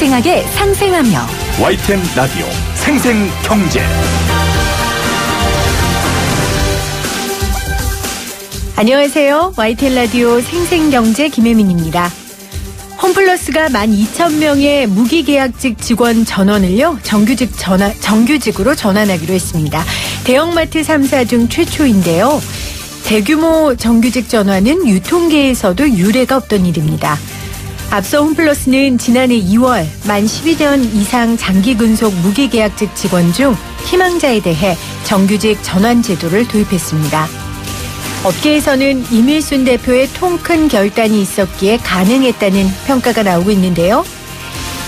생생하게 상생하며 YTN 라디오 생생경제. 안녕하세요. YTN 라디오 생생경제 김혜민입니다. 홈플러스가 12,000명의 무기계약직 직원 전원을요, 정규직으로 전환하기로 했습니다. 대형마트 3사 중 최초인데요. 대규모 정규직 전환은 유통계에서도 유례가 없던 일입니다. 앞서 홈플러스는 지난해 2월 만 12년 이상 장기 근속 무기계약직 직원 중 희망자에 대해 정규직 전환 제도를 도입했습니다. 업계에서는 이밀순 대표의 통 큰 결단이 있었기에 가능했다는 평가가 나오고 있는데요.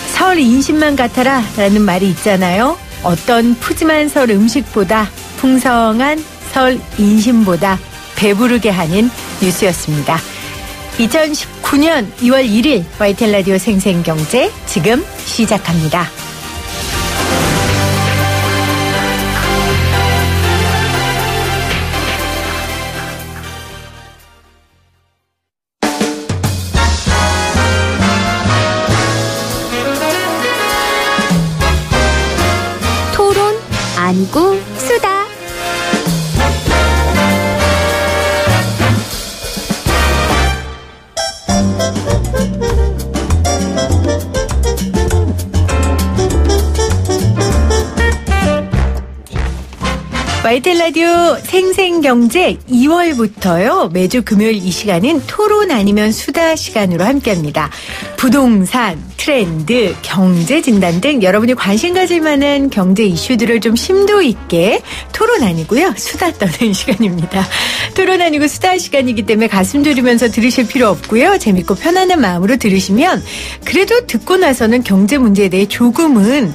설 인심만 같아라 라는 말이 있잖아요. 어떤 푸짐한 설 음식보다 풍성한 설 인심보다 배부르게 하는 뉴스였습니다. 2019년 2월 1일 YTN 라디오 생생경제 지금 시작합니다. 토론 아니고 수다. YTN 라디오 생생경제 2월부터요. 매주 금요일 이 시간은 토론 아니면 수다 시간으로 함께합니다. 부동산, 트렌드, 경제 진단 등 여러분이 관심 가질 만한 경제 이슈들을 좀 심도 있게 토론 아니고요. 수다 떠는 시간입니다. 토론 아니고 수다 시간이기 때문에 가슴 졸이면서 들으실 필요 없고요. 재밌고 편안한 마음으로 들으시면 그래도 듣고 나서는 경제 문제에 대해 조금은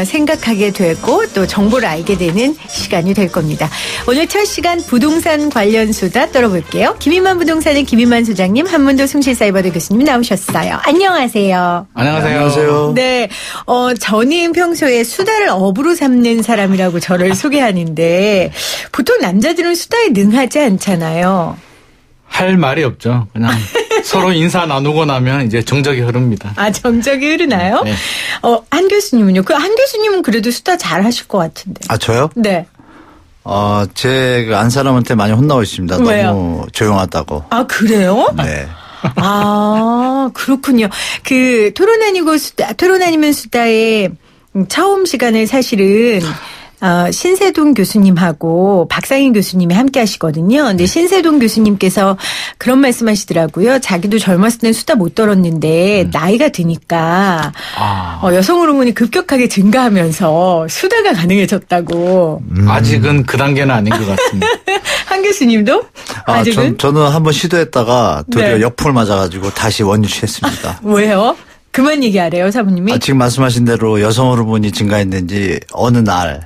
생각하게 되고 또 정보를 알게 되는 시간이 될 겁니다. 오늘 첫 시간 부동산 관련 수다 떨어볼게요. 김인만 부동산의 김인만 소장님, 한문도 숭실사이버대 교수님 나오셨어요. 안녕하세요. 안녕하세요. 네, 저는 평소에 수다를 업으로 삼는 사람이라고 저를 소개하는데 보통 남자들은 수다에 능하지 않잖아요. 할 말이 없죠. 그냥 서로 인사 나누고 나면 이제 정적이 흐릅니다. 아, 정적이 흐르나요? 네. 한 교수님은요? 한 교수님은 그래도 수다 잘 하실 것 같은데. 아, 저요? 네. 제가 안 사람한테 많이 혼나고 있습니다. 왜요? 너무 조용하다고. 아, 그래요? 네. 아, 그렇군요. 토론 아니면 수다의 처음 시간을 사실은 신세동 교수님하고 박상인 교수님이 함께 하시거든요. 근데 신세동 교수님께서 그런 말씀 하시더라고요. 자기도 젊었을 땐 수다 못 떨었는데 나이가 드니까 여성 호르몬이 급격하게 증가하면서 수다가 가능해졌다고. 아직은 그 단계는 아닌 것 같습니다. 한 교수님도? 아직은? 저는 한번 시도했다가 도리어 네. 역풍을 맞아가지고 다시 원유치했습니다. 왜요? 그만 얘기하래요, 사부님이? 지금 말씀하신 대로 여성 호르몬이 증가했는지 어느 날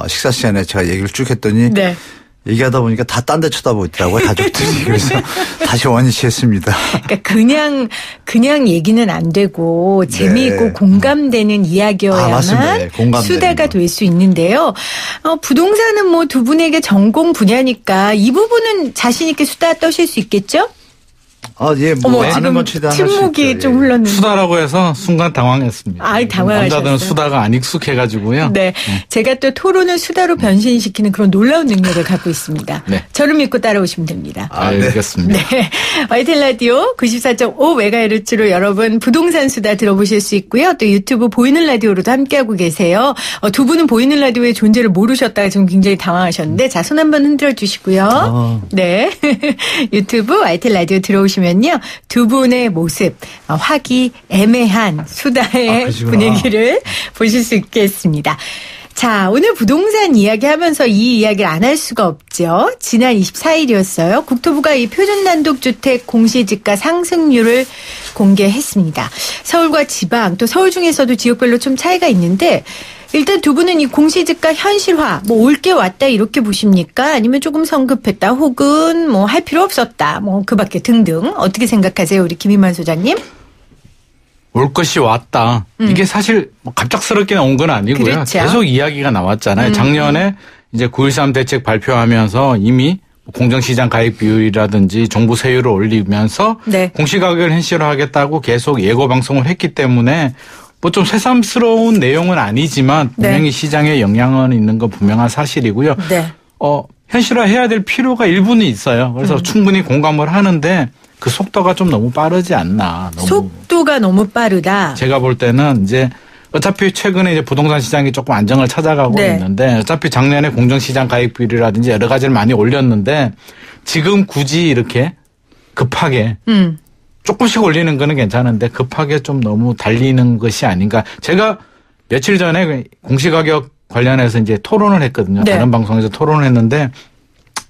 식사 시간에 제가 얘기를 쭉 했더니 네. 얘기하다 보니까 다 딴 데 쳐다보고 있더라고요, 가족들이. 그래서 다시 원유치했습니다. 그러니까 그냥 얘기는 안 되고 재미있고 네. 공감되는 이야기여야만 맞습니다. 네, 공감되는 수다가 거. 될 수 있는데요. 부동산은 뭐 두 분에게 전공 분야니까 이 부분은 자신 있게 수다 떠실 수 있겠죠? 예, 어머, 아는 지금 건 최대한 할 수 침묵이 있죠. 좀 예. 흘렀는데. 수다라고 해서 순간 당황했습니다. 당황하셨어요. 남자들은 수다가 안 익숙해가지고요. 네. 제가 또 토론을 수다로 변신시키는 그런 놀라운 능력을 갖고 있습니다. 네. 저를 믿고 따라오시면 됩니다. 알겠습니다. 네. YTN 라디오 94.5MHz로 여러분 부동산 수다 들어보실 수 있고요. 또 유튜브 보이는 라디오로도 함께하고 계세요. 두 분은 보이는 라디오의 존재를 모르셨다가 지금 굉장히 당황하셨는데 자, 손 한번 흔들어 주시고요. 네. 유튜브 YTN 라디오 들어오시면요. 두 분의 모습, 화기애매한 수다의 분위기를 보실 수 있겠습니다. 자, 오늘 부동산 이야기하면서 이 이야기를 안 할 수가 없죠. 지난 24일이었어요. 국토부가 이 표준단독주택 공시지가 상승률을 공개했습니다. 서울과 지방, 또 서울 중에서도 지역별로 좀 차이가 있는데 일단 두 분은 이 공시지가 현실화, 뭐 올 게 왔다 이렇게 보십니까? 아니면 조금 성급했다 혹은 뭐 할 필요 없었다, 뭐 그 밖에 등등 어떻게 생각하세요? 우리 김인만 소장님? 올 것이 왔다. 이게 사실 뭐 갑작스럽게 온 건 아니고요. 그렇죠. 계속 이야기가 나왔잖아요. 작년에 이제 9.13 대책 발표하면서 이미 공정시장 가입 비율이라든지 정부 세율을 올리면서 네. 공시가격을 현실화하겠다고 계속 예고 방송을 했기 때문에 뭐 좀 새삼스러운 내용은 아니지만 분명히 시장에 영향은 있는 건 분명한 사실이고요. 네. 현실화해야 될 필요가 일부는 있어요. 그래서 충분히 공감을 하는데 그 속도가 좀 너무 빠르지 않나. 속도가 너무 빠르다. 제가 볼 때는 이제 어차피 최근에 이제 부동산 시장이 조금 안정을 찾아가고 있는데 어차피 작년에 공정시장 가입 비율이라든지 여러 가지를 많이 올렸는데 지금 굳이 이렇게 급하게 조금씩 올리는 거는 괜찮은데 급하게 좀 너무 달리는 것이 아닌가. 제가 며칠 전에 공시가격 관련해서 이제 토론을 했거든요. 다른 방송에서 토론을 했는데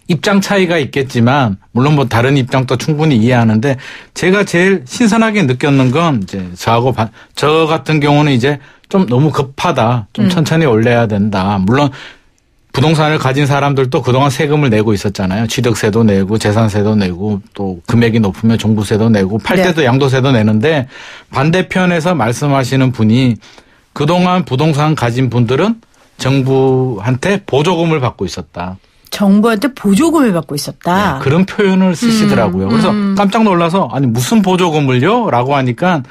입장 차이가 있겠지만 물론 뭐 다른 입장도 충분히 이해하는데 제가 제일 신선하게 느꼈는 건 이제 저 같은 경우는 이제 좀 너무 급하다. 좀 천천히 올려야 된다. 물론 부동산을 가진 사람들도 그동안 세금을 내고 있었잖아요. 취득세도 내고 재산세도 내고 또 금액이 높으면 종부세도 내고 팔 때도 양도세도 내는데 반대편에서 말씀하시는 분이 그동안 부동산 가진 분들은 정부한테 보조금을 받고 있었다. 정부한테 보조금을 받고 있었다. 네, 그런 표현을 쓰시더라고요. 그래서 깜짝 놀라서 아니 무슨 보조금을요? 라고 하니까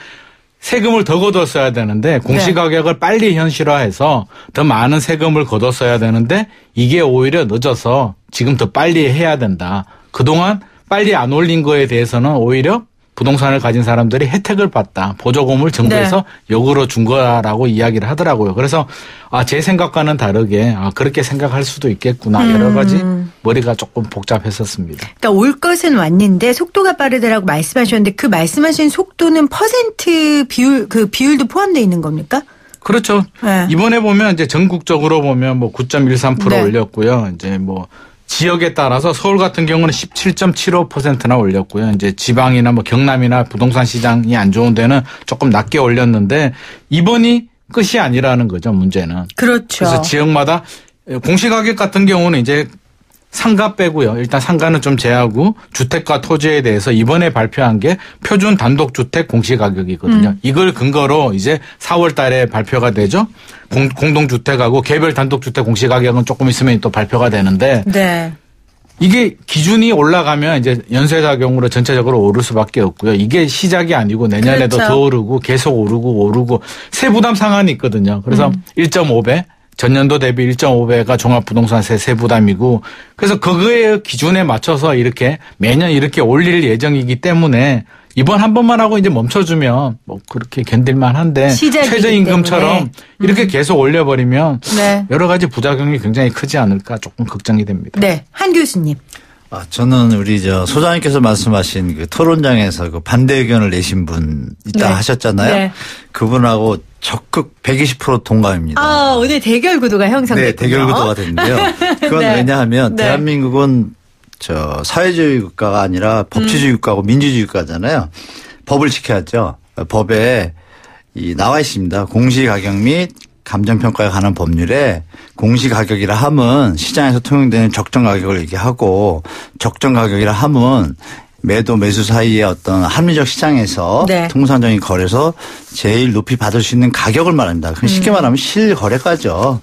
세금을 더 걷었어야 되는데 공시가격을 빨리 현실화해서 더 많은 세금을 걷었어야 되는데 이게 오히려 늦어서 지금 더 빨리 해야 된다. 그동안 빨리 안 올린 거에 대해서는 오히려 부동산을 가진 사람들이 혜택을 받다. 보조금을 정부에서 역으로 준 거라고 이야기를 하더라고요. 그래서 제 생각과는 다르게 그렇게 생각할 수도 있겠구나. 여러 가지 머리가 조금 복잡했었습니다. 그러니까 올 것은 왔는데 속도가 빠르다라고 말씀하셨는데 그 말씀하신 속도는 퍼센트 비율 그 비율도 포함되어 있는 겁니까? 그렇죠. 네. 이번에 보면 이제 전국적으로 보면 뭐 9.13% 올렸고요. 이제 뭐 지역에 따라서 서울 같은 경우는 17.75%나 올렸고요. 이제 지방이나 뭐 경남이나 부동산 시장이 안 좋은 데는 조금 낮게 올렸는데 이번이 끝이 아니라는 거죠, 문제는. 그렇죠. 그래서 지역마다 공시가격 같은 경우는 이제 상가 빼고요. 일단 상가는 좀 제하고 주택과 토지에 대해서 이번에 발표한 게 표준 단독주택 공시가격이거든요. 이걸 근거로 이제 4월 달에 발표가 되죠. 공동주택하고 개별 단독주택 공시가격은 조금 있으면 또 발표가 되는데 이게 기준이 올라가면 이제 연쇄작용으로 전체적으로 오를 수밖에 없고요. 이게 시작이 아니고 내년에도 더 오르고 계속 오르고 세부담 상한이 있거든요. 그래서 1.5배. 전년도 대비 1.5배가 종합부동산세 세부담이고 그래서 그거의 기준에 맞춰서 이렇게 매년 이렇게 올릴 예정이기 때문에 이번 한 번만 하고 이제 멈춰주면 뭐 그렇게 견딜만 한데 최저임금처럼 이렇게 계속 올려버리면 여러 가지 부작용이 굉장히 크지 않을까 조금 걱정이 됩니다. 네. 한 교수님. 저는 우리 소장님께서 말씀하신 그 토론장에서 그 반대 의견을 내신 분 있다 하셨잖아요. 그분하고 적극 120% 동감입니다. 오늘 대결 구도가 형성됐군요. 네, 대결 구도가 됐는데요. 그건 왜냐하면 대한민국은 사회주의 국가가 아니라 법치주의 국가고 민주주의 국가잖아요. 법을 지켜야죠. 법에 나와 있습니다. 공시가격 및 감정평가에 관한 법률에 공시가격이라 함은 시장에서 통용되는 적정가격을 얘기하고 적정가격이라 함은 매도 매수 사이의 어떤 합리적 시장에서 통상적인 거래에서 제일 높이 받을 수 있는 가격을 말합니다. 쉽게 말하면 실거래가죠.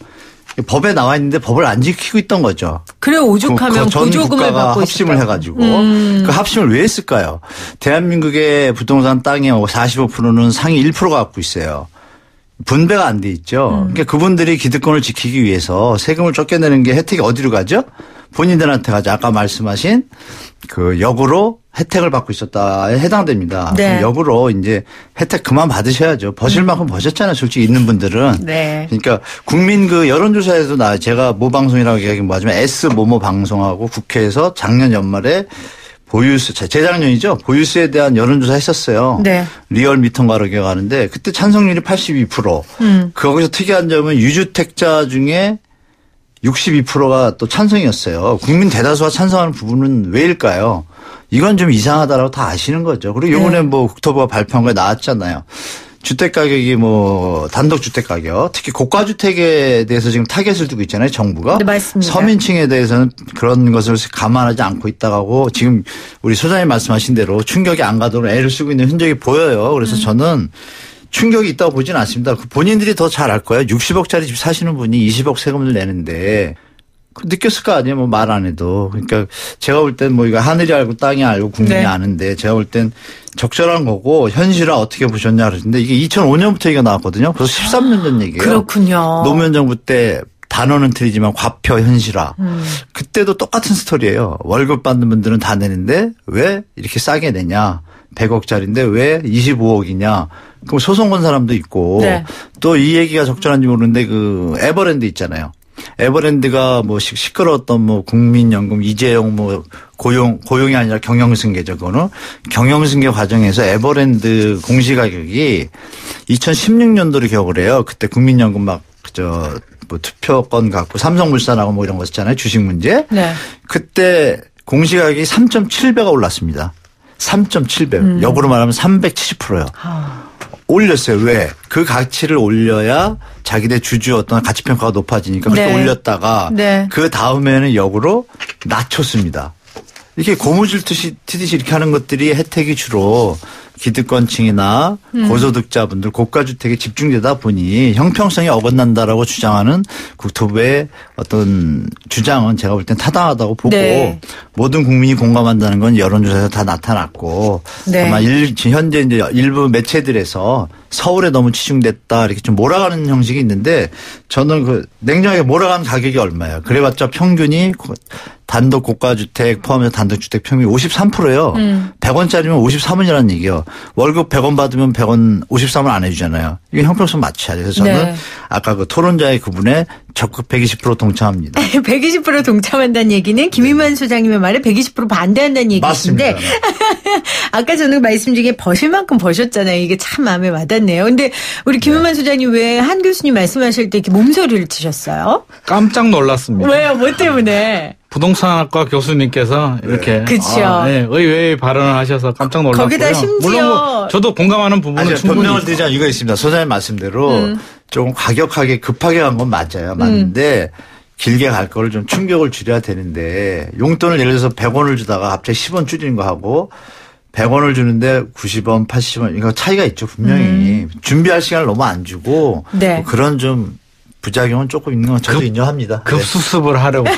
법에 나와 있는데 법을 안 지키고 있던 거죠. 그래 오죽하면 보조금을 받고 합심을 해가지고 그 합심을 왜 했을까요? 대한민국의 부동산 땅의 45%는 상위 1%가 갖고 있어요. 분배가 안 돼 있죠. 그러니까 그분들이 기득권을 지키기 위해서 세금을 쫓겨내는 게 혜택이 어디로 가죠? 본인들한테 가죠. 아까 말씀하신 그 역으로 혜택을 받고 있었다에 해당됩니다. 그럼 역으로 이제 혜택 그만 받으셔야죠. 버실 만큼 버셨잖아요. 솔직히 있는 분들은. 그러니까 국민 그 여론조사에도 제가 모 방송이라고 얘기하긴 뭐하지만 S 모모 방송하고 국회에서 작년 연말에 보유세, 재작년이죠. 보유세에 대한 여론조사 했었어요. 리얼 미터가로 기억하는데 그때 찬성률이 82%. 거기서 특이한 점은 유주택자 중에 62%가 또 찬성이었어요. 국민 대다수가 찬성하는 부분은 왜일까요? 이건 좀 이상하다라고 다 아시는 거죠. 그리고 이번에 뭐 국토부가 발표한 거에 나왔잖아요. 주택 가격이 뭐 단독 주택 가격, 특히 고가 주택에 대해서 지금 타겟을 두고 있잖아요, 정부가. 맞습니다. 서민층에 대해서는 그런 것을 감안하지 않고 있다고 지금 우리 소장님 말씀하신 대로 충격이 안 가도록 애를 쓰고 있는 흔적이 보여요. 그래서 저는 충격이 있다고 보지는 않습니다. 본인들이 더 잘 알 거예요. 60억짜리 집 사시는 분이 20억 세금을 내는데 느꼈을 거 아니에요. 뭐 말 안 해도. 그러니까 제가 볼 땐 뭐 이거 하늘이 알고 땅이 알고 국민이 네. 아는데 제가 볼 땐 적절한 거고 현실화 어떻게 보셨냐 그러는데 이게 2005년부터 얘기가 나왔거든요. 벌써 13년 전 얘기예요. 그렇군요. 노무현 정부 때 단어는 틀리지만 과표 현실화. 그때도 똑같은 스토리예요. 월급 받는 분들은 다 내는데 왜 이렇게 싸게 내냐. 100억짜리인데 왜 25억이냐. 그럼 소송 건 사람도 있고 네. 또 이 얘기가 적절한지 모르는데 그 에버랜드 있잖아요. 에버랜드가 뭐 시끄러웠던 뭐 국민연금 이재용 뭐 고용이 아니라 경영승계죠. 그거는 경영승계 과정에서 에버랜드 공시가격이 2016년도로 기억을 해요. 그때 국민연금 막 뭐 투표권 갖고 삼성물산하고 뭐 이런 거 있잖아요. 주식 문제. 네. 그때 공시가격이 3.7배가 올랐습니다. 3.7배. 역으로 말하면 370%요. 올렸어요. 왜? 그 가치를 올려야 자기네 주주 어떤 가치평가가 높아지니까 그렇게 네. 올렸다가 네. 그 다음에는 역으로 낮췄습니다. 이렇게 고무줄 트듯이 이렇게 하는 것들이 혜택이 주로 기득권층이나 고소득자분들 고가주택에 집중되다 보니 형평성이 어긋난다라고 주장하는 국토부의 어떤 주장은 제가 볼 땐 타당하다고 보고 네. 모든 국민이 공감한다는 건 여론조사에서 다 나타났고 네. 아마 현재 이제 일부 매체들에서 서울에 너무 치중됐다 이렇게 좀 몰아가는 형식이 있는데 저는 그 냉정하게 몰아가는 가격이 얼마예요? 그래봤자 평균이 단독 고가주택 포함해서 단독주택 평균이 53%예요. 100원짜리면 53원이라는 얘기예요. 월급 100원 받으면 100원 53원 안 해주잖아요. 이게 형평성 맞춰야 돼요. 그래서 저는 네. 아까 그 토론자의 그분에 적극 120% 동참합니다. 120% 동참한다는 얘기는 김인만 소장님의 말에 120% 반대한다는 얘기인데 맞습니다. 아까 저는 말씀 중에 버실 만큼 버셨잖아요. 이게 참 마음에 와닿네요. 근데 우리 김인만 소장님 왜 한 교수님 말씀하실 때 이렇게 몸소리를 치셨어요? 깜짝 놀랐습니다. 왜요? 뭐 때문에? 부동산학과 교수님께서 이렇게 그쵸. 네, 의외의 발언을 하셔서 깜짝 놀랐고요. 거기다 심지어 물론 뭐 저도 공감하는 부분은 아니, 충분히 변명을 있고. 드리자면 이거 있습니다. 소장님 말씀대로 조금 과격하게 급하게 간 건 맞아요. 맞는데 길게 갈 거를 좀 충격을 줄여야 되는데 용돈을 예를 들어서 100원을 주다가 갑자기 10원 줄이는 거 하고 100원을 주는데 90원, 80원 이거 차이가 있죠. 분명히. 준비할 시간을 너무 안 주고 네. 뭐 그런 좀 부작용은 조금 있는 건 저도 인정합니다. 급수습을 하려고.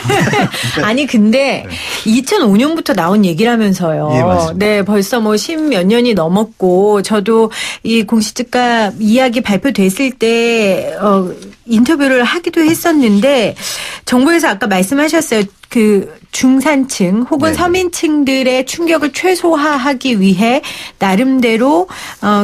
아니 근데 2005년부터 나온 얘기라면서요. 예, 맞습니다. 네, 벌써 뭐 10몇 년이 넘었고 저도 이 공시지가 이야기 발표됐을 때 인터뷰를 하기도 했었는데 정부에서 아까 말씀하셨어요. 그 중산층 혹은 네네. 서민층들의 충격을 최소화하기 위해 나름대로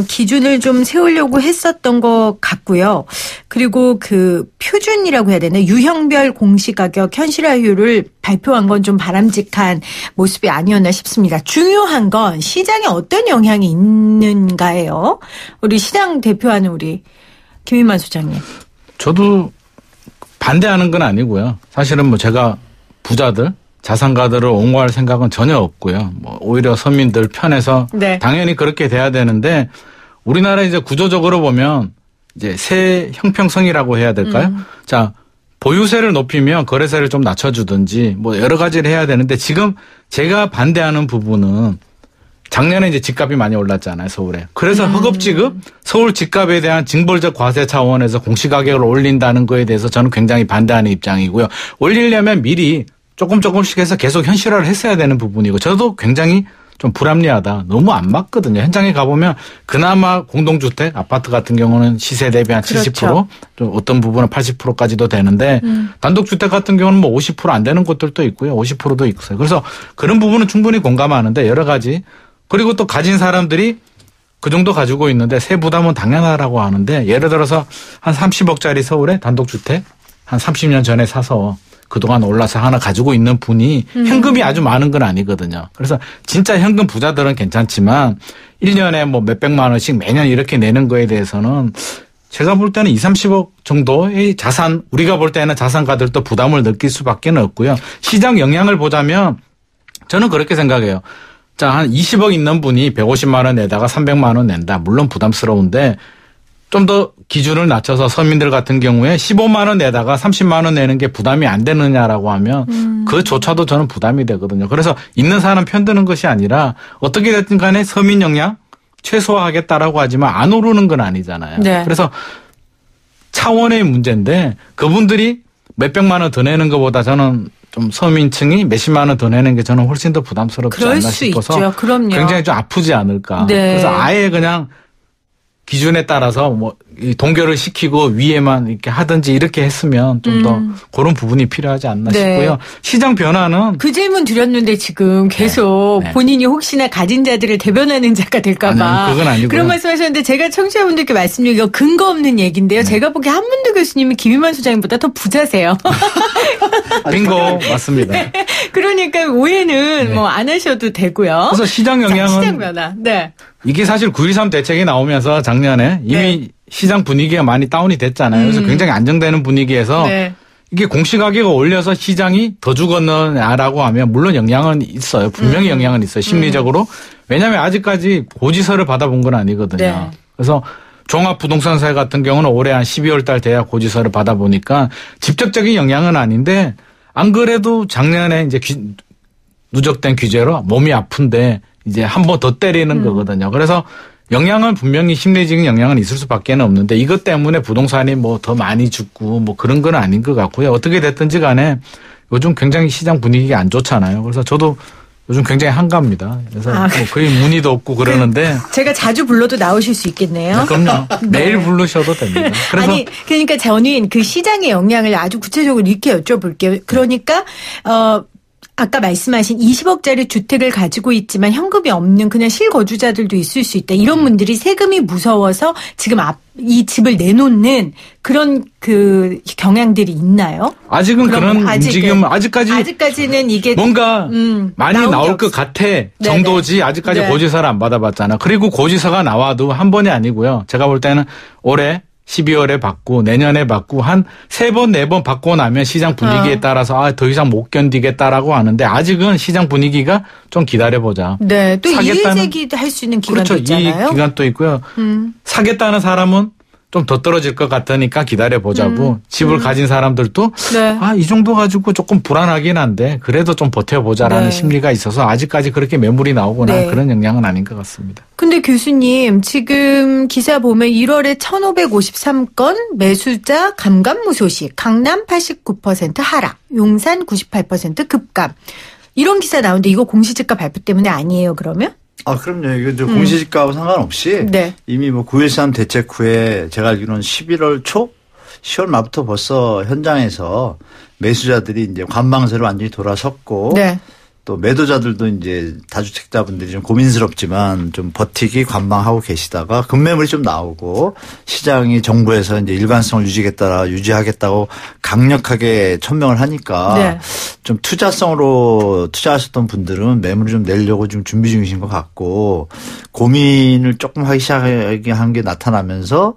기준을 좀 세우려고 했었던 것 같고요. 그리고 그 표준이라고 해야 되나 유형별 공시가격 현실화율을 발표한 건 좀 바람직한 모습이 아니었나 싶습니다. 중요한 건 시장에 어떤 영향이 있는가예요. 우리 시장 대표하는 우리 김인만 소장님. 저도 반대하는 건 아니고요. 사실은 뭐 제가 부자들, 자산가들을 옹호할 생각은 전혀 없고요. 뭐 오히려 서민들 편에서 네. 당연히 그렇게 돼야 되는데 우리나라 이제 구조적으로 보면 이제 세 형평성이라고 해야 될까요? 자, 보유세를 높이면 거래세를 좀 낮춰주든지 뭐 여러 가지를 해야 되는데 지금 제가 반대하는 부분은 작년에 이제 집값이 많이 올랐잖아요, 서울에. 그래서 허겁지겁 서울 집값에 대한 징벌적 과세 차원에서 공시가격을 올린다는 거에 대해서 저는 굉장히 반대하는 입장이고요. 올리려면 미리 조금씩 해서 계속 현실화를 했어야 되는 부분이고 저도 굉장히 좀 불합리하다. 너무 안 맞거든요. 현장에 가보면 그나마 공동주택, 아파트 같은 경우는 시세 대비 한 70%, 그렇죠. 좀 어떤 부분은 80%까지도 되는데 단독주택 같은 경우는 뭐 50% 안 되는 곳들도 있고요. 50%도 있어요. 그래서 그런 부분은 충분히 공감하는데 여러 가지 그리고 또 가진 사람들이 그 정도 가지고 있는데 세 부담은 당연하다고 하는데 예를 들어서 한 30억짜리 서울에 단독주택 한 30년 전에 사서 그동안 올라서 하나 가지고 있는 분이 현금이 아주 많은 건 아니거든요. 그래서 진짜 현금 부자들은 괜찮지만 1년에 뭐 몇백만 원씩 매년 이렇게 내는 거에 대해서는 제가 볼 때는 20, 30억 정도의 자산 우리가 볼 때는 자산가들도 부담을 느낄 수밖에 없고요. 시장 영향을 보자면 저는 그렇게 생각해요. 자, 한 20억 있는 분이 150만 원 내다가 300만 원 낸다. 물론 부담스러운데 좀 더 기준을 낮춰서 서민들 같은 경우에 15만 원 내다가 30만 원 내는 게 부담이 안 되느냐라고 하면 그조차도 저는 부담이 되거든요. 그래서 있는 사람 편드는 것이 아니라 어떻게 됐든 간에 서민 영향 최소화하겠다라고 하지만 안 오르는 건 아니잖아요. 네. 그래서 차원의 문제인데 그분들이 몇백만 원 더 내는 것보다 저는 좀 서민층이 몇십만 원 더 내는 게 저는 훨씬 더 부담스럽지 않나 싶어서 있죠. 그럼요. 굉장히 좀 아프지 않을까. 네. 그래서 아예 그냥 기준에 따라서 뭐 동결을 시키고 위에만 이렇게 하든지 이렇게 했으면 좀 더 그런 부분이 필요하지 않나 네. 싶고요. 시장 변화는 그 질문 드렸는데 지금 계속 네. 본인이 혹시나 가진 자들을 대변하는 자가 될까 봐. 아니요, 그건 아니고요. 그런 말씀하셨는데 제가 청취자분들께 말씀드리고 근거 없는 얘기인데요. 제가 보기에 한문도 교수님이 김희만 소장님보다 더 부자세요. 빙고 맞습니다. 그러니까 오해는 뭐 안 하셔도 되고요. 그래서 시장 영향은 자, 시장 변화. 네. 이게 사실 9.13 대책이 나오면서 작년에 이미 시장 분위기가 많이 다운이 됐잖아요. 그래서 굉장히 안정되는 분위기에서 네. 이게 공시가격을 올려서 시장이 더 죽었느냐라고 하면 물론 영향은 있어요. 분명히 영향은 있어요. 심리적으로. 왜냐하면 아직까지 고지서를 받아본 건 아니거든요. 네. 그래서 종합부동산세 같은 경우는 올해 한 12월 달 돼야 고지서를 받아보니까 직접적인 영향은 아닌데 안 그래도 작년에 이제 누적된 규제로 몸이 아픈데 이제 한 번 더 때리는 거거든요. 그래서 영향은 분명히 심리적인 영향은 있을 수밖에 없는데 이것 때문에 부동산이 뭐 더 많이 죽고 뭐 그런 건 아닌 것 같고요. 어떻게 됐든지 간에 요즘 굉장히 시장 분위기가 안 좋잖아요. 그래서 저도 요즘 굉장히 한가합니다. 그래서 뭐 거의 문의도 없고 그러는데 제가 자주 불러도 나오실 수 있겠네요. 그럼요. 매일 부르셔도 됩니다. 그래서 아니 그러니까 저는 그 시장의 영향을 아주 구체적으로 이렇게 여쭤볼게요. 그러니까 아까 말씀하신 20억짜리 주택을 가지고 있지만 현금이 없는 그냥 실거주자들도 있을 수 있다. 이런 분들이 세금이 무서워서 지금 이 집을 내놓는 그런 그 경향들이 있나요? 아직은 그런 움직임은 아직까지는 이게 뭔가 많이 나올 것 같아 정도지 아직까지 네. 고지서를 안 받아봤잖아. 그리고 고지서가 나와도 한 번이 아니고요. 제가 볼 때는 올해 12월에 받고 내년에 받고 한 3번, 4번 받고 나면 시장 분위기에 따라서 더 이상 못 견디겠다라고 하는데 아직은 시장 분위기가 좀 기다려보자. 네. 또 이의제기도 할 수 있는 기간도 그렇죠. 있잖아요. 이 기간도 있고요. 사겠다는 사람은 좀 더 떨어질 것 같으니까 기다려보자고 집을 가진 사람들도 네. 이 정도 가지고 조금 불안하긴 한데 그래도 좀 버텨보자라는 네. 심리가 있어서 아직까지 그렇게 매물이 나오거나 네. 그런 영향은 아닌 것 같습니다. 근데 교수님 지금 기사 보면 1월에 1553건 매수자 감감무소식 강남 89% 하락 용산 98% 급감 이런 기사 나오는데 이거 공시지가 발표 때문에 아니에요 그러면? 그럼요. 이거 공시지가하고 상관없이 네. 이미 뭐 9.13 대책 후에 제가 알기로는 11월 초 10월 말부터 벌써 현장에서 매수자들이 이제 관망세로 완전히 돌아섰고 네. 또 매도자들도 이제 다주택자분들이 좀 고민스럽지만 좀 버티기 관망하고 계시다가 급매물이 좀 나오고 시장이 정부에서 이제 일관성을 유지하겠다고 강력하게 천명을 하니까 네. 좀 투자성으로 투자하셨던 분들은 매물을 좀 내려고 좀 준비 중이신 것 같고 고민을 조금 하기 시작하게 한 게 나타나면서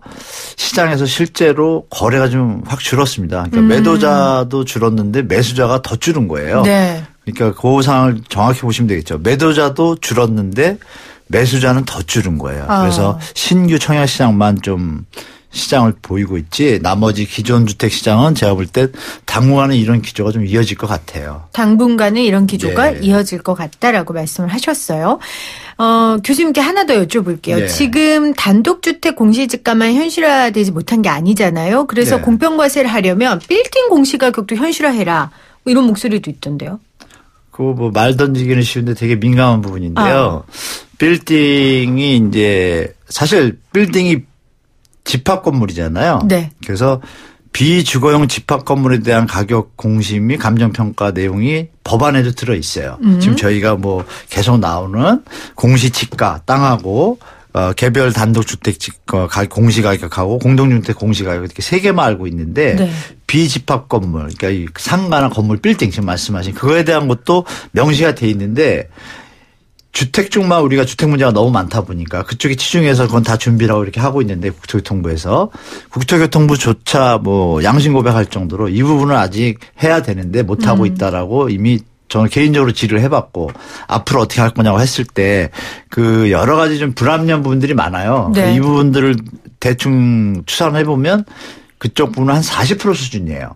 시장에서 실제로 거래가 좀 확 줄었습니다. 그러니까 매도자도 줄었는데 매수자가 더 줄은 거예요. 네. 그러니까 그 상황을 정확히 보시면 되겠죠. 매도자도 줄었는데 매수자는 더 줄은 거예요. 그래서 신규 청약시장만 좀 시장을 보이고 있지 나머지 기존 주택시장은 제가 볼 때 당분간은 이런 기조가 좀 이어질 것 같아요. 당분간은 이런 기조가 네. 이어질 것 같다라고 말씀을 하셨어요. 교수님께 하나 더 여쭤볼게요. 네. 지금 단독주택 공시지가만 현실화되지 못한 게 아니잖아요. 그래서 네. 공평과세를 하려면 빌딩 공시가격도 현실화해라. 뭐 이런 목소리도 있던데요. 그거 뭐 말 던지기는 쉬운데 되게 민감한 부분인데요. 빌딩이 이제 사실 빌딩이 집합 건물이잖아요. 네. 그래서 비주거용 집합 건물에 대한 가격 공시 및 감정평가 내용이 법안에도 들어 있어요. 지금 저희가 뭐 계속 나오는 공시지가 땅하고 개별 단독주택 공시가격하고 공동주택 공시가격 이렇게 세 개만 알고 있는데 네. 비집합 건물 그러니까 이 상가나 건물 빌딩 지금 말씀하신 그거에 대한 것도 명시가 돼 있는데 주택 중만 우리가 주택 문제가 너무 많다 보니까 그쪽에 치중해서 그건 다 준비라고 이렇게 하고 있는데 국토교통부에서 국토교통부조차 뭐 양심 고백할 정도로 이 부분은 아직 해야 되는데 못 하고 있다라고 이미 저는 개인적으로 질의를 해봤고 앞으로 어떻게 할 거냐고 했을 때 그 여러 가지 좀 불합리한 부분들이 많아요. 네. 이 부분들을 대충 추산해 보면 그쪽 부분은 한 40% 수준이에요.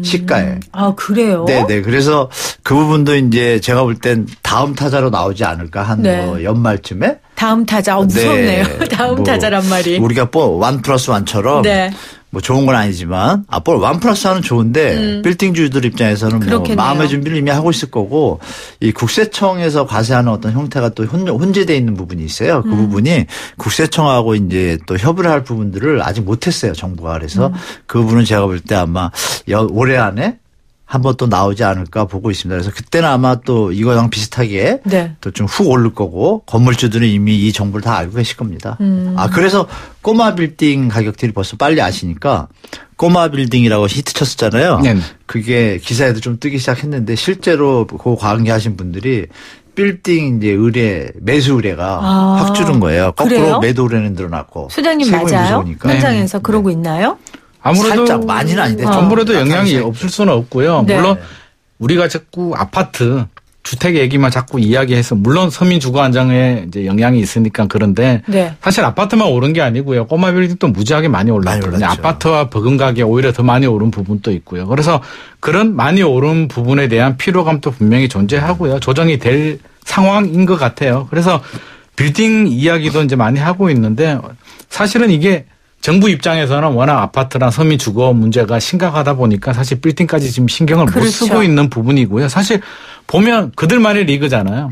시가에. 그래요? 네네. 그래서 그 부분도 이제 제가 볼 땐 다음 타자로 나오지 않을까 한 네. 뭐 연말쯤에. 다음 타자. 무섭네요. 네. 다음 뭐 타자란 말이. 우리가 뭐 1+1처럼 네. 뭐 좋은 건 아니지만 앞으로 1+1은 좋은데 빌딩주들 입장에서는 뭐 마음의 준비를 이미 하고 있을 거고 이 국세청에서 과세하는 어떤 형태가 또 혼재되어 있는 부분이 있어요. 그 부분이 국세청하고 이제 또 협의를 할 부분들을 아직 못했어요. 정부가. 그래서 그 부분은 제가 볼 때 아마 올해 안에 한번 또 나오지 않을까 보고 있습니다. 그래서 그때는 아마 또 이거랑 비슷하게 네. 또 좀 훅 오를 거고 건물주들은 이미 이 정보를 다 알고 계실 겁니다. 그래서 꼬마 빌딩 가격들이 벌써 빨리 아시니까 꼬마 빌딩이라고 히트 쳤었잖아요. 네. 그게 기사에도 좀 뜨기 시작했는데 실제로 그 관계하신 분들이 빌딩 이제 매수 의뢰가 확 줄은 거예요. 거꾸로 그래요? 매도 의뢰는 늘어났고. 소장님 맞아요? 현장에서 그러고 있나요? 아무래도 살짝 많이는 아닌데 아무래도 영향이 없을 수는 없고요. 네. 물론 우리가 자꾸 아파트 주택 얘기만 자꾸 이야기해서 물론 서민 주거 안정에 이제 영향이 있으니까 그런데 네. 사실 아파트만 오른 게 아니고요. 꼬마 빌딩도 무지하게 많이 올랐거든요. 아파트와 버금 가격이 오히려 더 많이 오른 부분도 있고요. 그래서 그런 많이 오른 부분에 대한 피로감도 분명히 존재하고요. 조정이 될 상황인 것 같아요. 그래서 빌딩 이야기도 이제 많이 하고 있는데 사실은 이게 정부 입장에서는 워낙 아파트나 서민 주거 문제가 심각하다 보니까 사실 빌딩까지 지금 신경을 못 쓰고 있는 부분이고요. 사실 보면 그들만의 리그잖아요.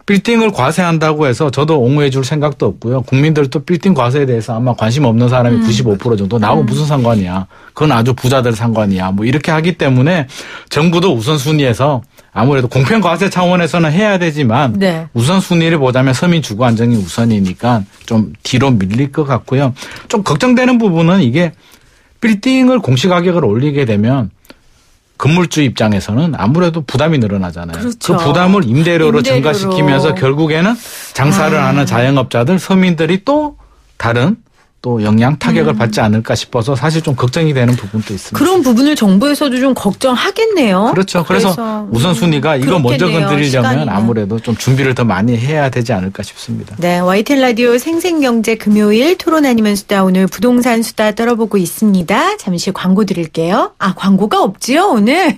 빌딩을 과세한다고 해서 저도 옹호해 줄 생각도 없고요. 국민들도 빌딩 과세에 대해서 아마 관심 없는 사람이 95% 정도 나하고 무슨 상관이야. 그건 아주 부자들 상관이야. 뭐 이렇게 하기 때문에 정부도 우선순위에서 아무래도 공평과세 차원에서는 해야 되지만 네. 우선순위를 보자면 서민 주거 안정이 우선이니까 좀 뒤로 밀릴 것 같고요. 좀 걱정되는 부분은 이게 빌딩을 공시가격을 올리게 되면 건물주 입장에서는 아무래도 부담이 늘어나잖아요. 그렇죠. 그 부담을 임대료로 증가시키면서 결국에는 장사를 하는 자영업자들, 서민들이 또 다른 또 영향 타격을 받지 않을까 싶어서 사실 좀 걱정이 되는 부분도 있습니다. 그런 부분을 정부에서도 좀 걱정하겠네요. 그렇죠. 그래서 우선순위가 이거 먼저 건드리려면 시간이면. 아무래도 좀 준비를 더 많이 해야 되지 않을까 싶습니다. 네, YTN 라디오 생생경제 금요일 토론 아니면 수다 오늘 부동산 수다 떨어보고 있습니다. 잠시 광고 드릴게요. 광고가 없지요 오늘.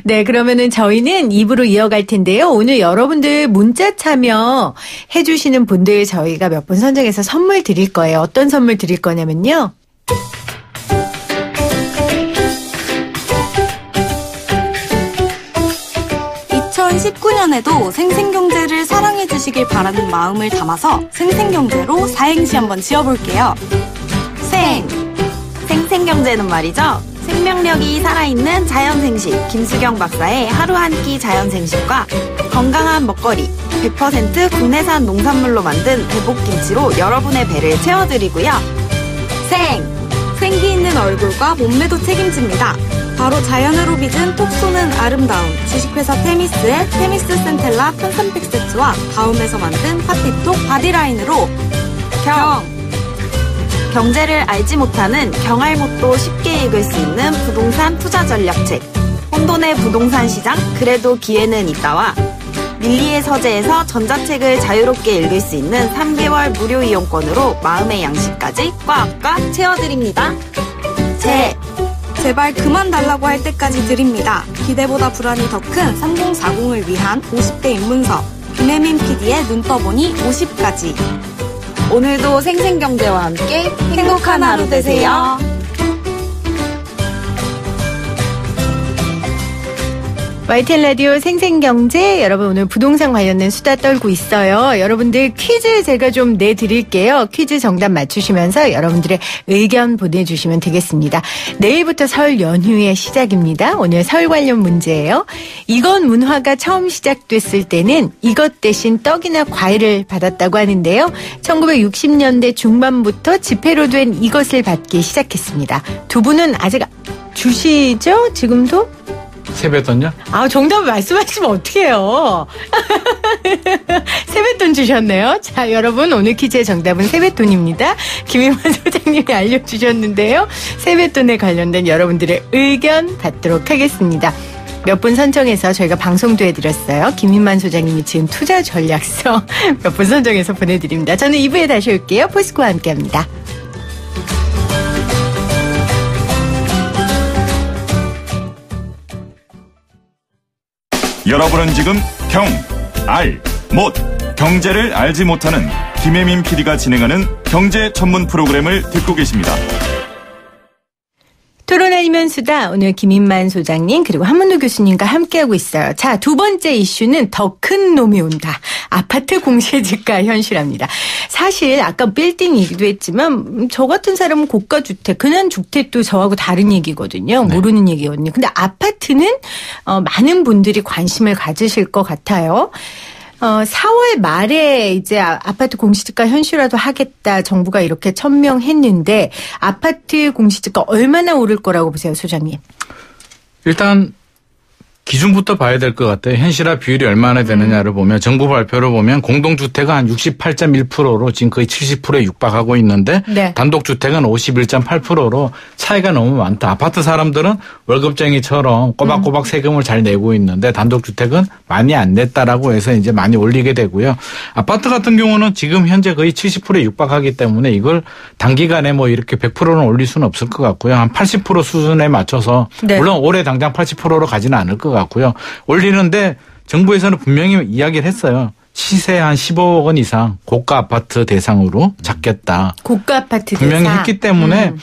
네, 그러면은 저희는 2부로 이어갈 텐데요. 오늘 여러분들 문자 참여 해주시는 분들 저희가 몇 분 선정해서 선물 드릴 거예요. 어떤 선물 드릴 거냐면요. 2019년에도 생생경제를 사랑해 주시길 바라는 마음을 담아서 생생경제로 사행시 한번 지어볼게요. 생생경제는 말이죠. 생명력이 살아있는 자연생식 김수경 박사의 하루 한 끼 자연생식과 건강한 먹거리 100% 국내산 농산물로 만든 대복김치로 여러분의 배를 채워드리고요. 생기 있는 얼굴과 몸매도 책임집니다. 바로 자연으로 빚은 톡 쏘는 아름다움 주식회사 테미스의 테미스 센텔라 1300 세트와 다움에서 만든 파티톡 바디라인으로 경제를 알지 못하는 경알못도 쉽게 읽을 수 있는 부동산 투자 전략책 혼돈의 부동산 시장 그래도 기회는 있다와 밀리의 서재에서 전자책을 자유롭게 읽을 수 있는 3개월 무료 이용권으로 마음의 양식까지 꽉꽉 채워드립니다. 제발 그만 달라고 할 때까지 드립니다. 기대보다 불안이 더 큰 3040을 위한 50대 입문서 김혜민 PD의 눈 떠보니 50까지. 오늘도 생생경제와 함께 행복한 하루 되세요. YTN 라디오 생생경제 여러분 오늘 부동산 관련된 수다 떨고 있어요. 여러분들 퀴즈 제가 좀 내드릴게요. 퀴즈 정답 맞추시면서 여러분들의 의견 보내주시면 되겠습니다. 내일부터 설 연휴의 시작입니다. 오늘 설 관련 문제예요. 이것 문화가 처음 시작됐을 때는 이것 대신 떡이나 과일을 받았다고 하는데요. 1960년대 중반부터 지폐로 된 이것을 받기 시작했습니다. 두 분은 아직 주시죠? 지금도? 세뱃돈요? 정답을 말씀하시면 어떡해요. 세뱃돈 주셨네요. 자, 여러분 오늘 퀴즈의 정답은 세뱃돈입니다. 김인만 소장님이 알려주셨는데요. 세뱃돈에 관련된 여러분들의 의견 받도록 하겠습니다. 몇 분 선정해서 저희가 방송도 해드렸어요. 김인만 소장님이 지금 투자 전략서 몇 분 선정해서 보내드립니다. 저는 2부에 다시 올게요. 포스코와 함께합니다. 여러분은 지금 경제를 알지 못하는 김혜민 PD가 진행하는 경제 전문 프로그램을 듣고 계십니다. 알면 수다. 오늘 김인만 소장님 그리고 한문도 교수님과 함께하고 있어요. 자, 두 번째 이슈는 더 큰 놈이 온다. 아파트 공시지가 현실합니다. 사실 아까 빌딩 얘기도 했지만 저 같은 사람은 고가주택, 근한주택도 저하고 다른 얘기거든요. 네. 모르는 얘기거든요. 근데 아파트는 많은 분들이 관심을 가지실 것 같아요. 4월 말에 이제 아파트 공시지가 현실화도 하겠다. 정부가 이렇게 천명했는데 아파트 공시지가 얼마나 오를 거라고 보세요, 소장님? 일단 기준부터 봐야 될 것 같아요. 현실화 비율이 얼마나 되느냐를 보면 정부 발표를 보면 공동주택은 한 68.1%로 지금 거의 70%에 육박하고 있는데 네. 단독주택은 51.8%로 차이가 너무 많다. 아파트 사람들은 월급쟁이처럼 꼬박꼬박 세금을 잘 내고 있는데 단독주택은 많이 안 냈다라고 해서 이제 많이 올리게 되고요. 아파트 같은 경우는 지금 현재 거의 70%에 육박하기 때문에 이걸 단기간에 뭐 이렇게 100%는 올릴 수는 없을 것 같고요. 한 80% 수준에 맞춰서 네. 물론 올해 당장 80%로 가지는 않을 것 같고요. 올리는데 정부에서는 분명히 이야기를 했어요. 시세 한 15억 원 이상 고가 아파트 대상으로 잡겠다. 고가 아파트 분명히 대상. 했기 때문에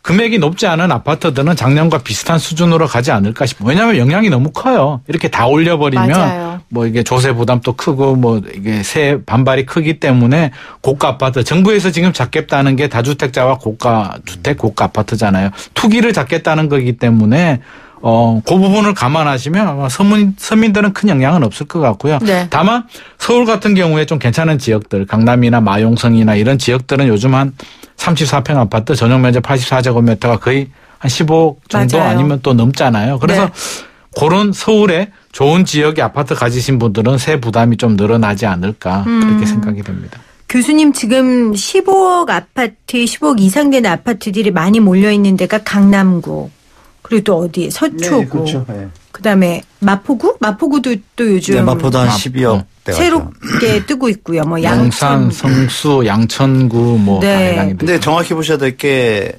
금액이 높지 않은 아파트들은 작년과 비슷한 수준으로 가지 않을까 싶어요. 왜냐하면 영향이 너무 커요. 이렇게 다 올려버리면 맞아요. 뭐 이게 조세 부담도 크고 뭐 이게 세 반발이 크기 때문에 고가 아파트 정부에서 지금 잡겠다는 게 다주택자와 고가 주택, 고가 아파트잖아요. 투기를 잡겠다는 거기 때문에 그 부분을 감안하시면 아마 서민들은 큰 영향은 없을 것 같고요. 네. 다만 서울 같은 경우에 좀 괜찮은 지역들, 강남이나 마용성이나 이런 지역들은 요즘 한 34평 아파트 전용 면적 84제곱미터가 거의 한 15억 정도 맞아요. 아니면 또 넘잖아요. 그래서 네. 그런 서울의 좋은 지역의 아파트 가지신 분들은 세 부담이 좀 늘어나지 않을까 그렇게 생각이 됩니다. 교수님 지금 15억 아파트, 15억 이상 되는 아파트들이 많이 몰려 있는 데가 강남구. 그리고 또 어디? 서초구. 네, 그렇죠. 네. 그다음에 마포구? 마포구도 또 요즘 네, 마포도 한 12억 대가 새롭게 뜨고 있고요. 뭐 양산, 양천. 성수, 양천구 뭐 다 네. 해당이 근데 되죠. 정확히 보셔야 될 게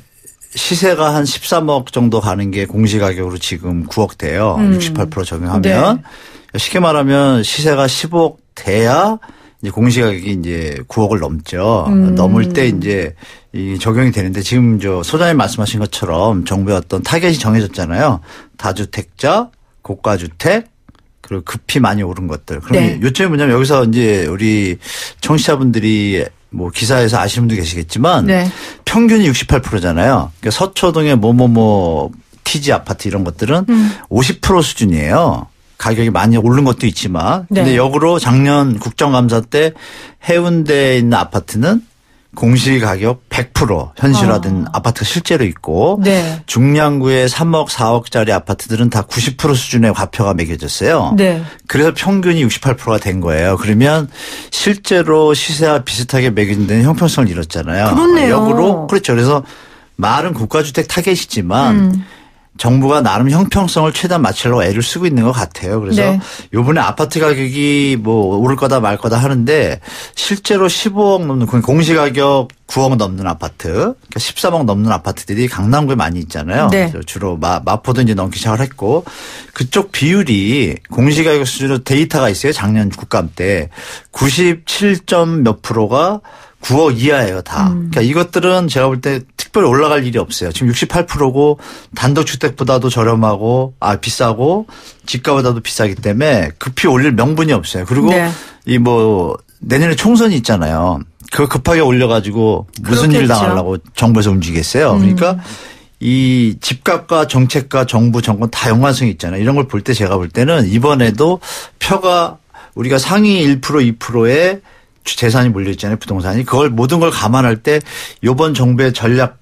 시세가 한 13억 정도 가는 게 공시가격으로 지금 9억 돼요. 68% 적용하면. 네. 쉽게 말하면 시세가 15억 돼야 이제 공시가격이 이제 9억을 넘죠. 넘을 때 이제 이 적용이 되는데 지금 저 소장님 말씀하신 것처럼 정부의 어떤 타겟이 정해졌잖아요. 다주택자, 고가주택, 그리고 급히 많이 오른 것들. 그럼 네. 요점이 뭐냐면 여기서 이제 우리 청취자분들이 뭐 기사에서 아시는 분도 계시겠지만 네. 평균이 68%잖아요. 그러니까 서초동의 뭐뭐뭐 티지 아파트 이런 것들은 50% 수준이에요. 가격이 많이 오른 것도 있지만. 네. 근데 역으로 작년 국정감사 때 해운대에 있는 아파트는 공시가격 100% 현실화된 아파트가 실제로 있고 네. 중량구의 3억 4억짜리 아파트들은 다 90% 수준의 과표가 매겨졌어요. 네. 그래서 평균이 68%가 된 거예요. 그러면 실제로 시세와 비슷하게 매겨진 데는 형평성을 잃었잖아요. 그렇네요. 역으로 그렇죠. 그래서 말은 국가주택 타겟이지만 정부가 나름 형평성을 최대한 맞추려고 애를 쓰고 있는 것 같아요. 그래서 네. 요번에 아파트 가격이 뭐 오를 거다 말 거다 하는데 실제로 15억 넘는 공시가격 9억 넘는 아파트, 그러니까 13억 넘는 아파트들이 강남구에 많이 있잖아요. 네. 그래서 주로 마포도 이제 넘기 시작을 했고 그쪽 비율이 공시가격 수준으로 데이터가 있어요. 작년 국감 때 97점 몇 프로가 9억 이하예요, 다. 그러니까 이것들은 제가 볼 때 특별히 올라갈 일이 없어요. 지금 68%고 단독주택보다도 저렴하고, 비싸고, 집가보다도 비싸기 때문에 급히 올릴 명분이 없어요. 그리고 네. 이 뭐, 내년에 총선이 있잖아요. 그거 급하게 올려가지고 무슨 일 그렇겠죠. 당하려고 정부에서 움직이겠어요. 그러니까 이 집값과 정책과 정부 정권 다 연관성이 있잖아요. 이런 걸 볼 때 제가 볼 때는 이번에도 표가 우리가 상위 1% 2%에 재산이 몰려 있잖아요. 부동산이. 그걸 모든 걸 감안할 때 이번 정부의 전략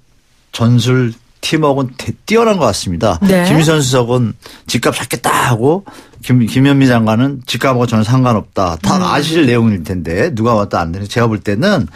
전술 팀워크는 뛰어난 것 같습니다. 네. 김희선 수석은 집값 잡겠다 하고 김현미 장관은 집값하고 저는 상관없다. 다 아실 내용일 텐데 누가 왔다 안 되는. 제가 볼 때는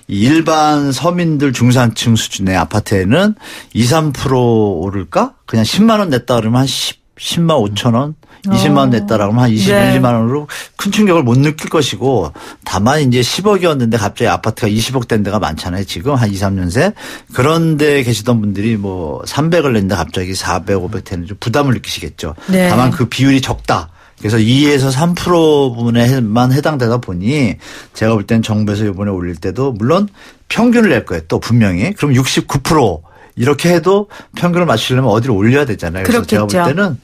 일반 서민들 중산층 수준의 아파트에는 2, 3% 오를까? 그냥 10만 원 냈다 그러면 한 10만 5천 원. 20만 원 냈다라고 하면 한 21, 네. 2만 원으로 큰 충격을 못 느낄 것이고 다만 이제 10억이었는데 갑자기 아파트가 20억 된 데가 많잖아요. 지금 한 2, 3년 새. 그런데 계시던 분들이 뭐 300을 냈는데 갑자기 400, 500 되는 좀 부담을 느끼시겠죠. 네. 다만 그 비율이 적다. 그래서 2에서 3% 부분에만 해당되다 보니 제가 볼 땐 정부에서 이번에 올릴 때도 물론 평균을 낼 거예요. 또 분명히. 그럼 69% 이렇게 해도 평균을 맞추려면 어디를 올려야 되잖아요. 그래서 그렇겠죠. 제가 볼 때는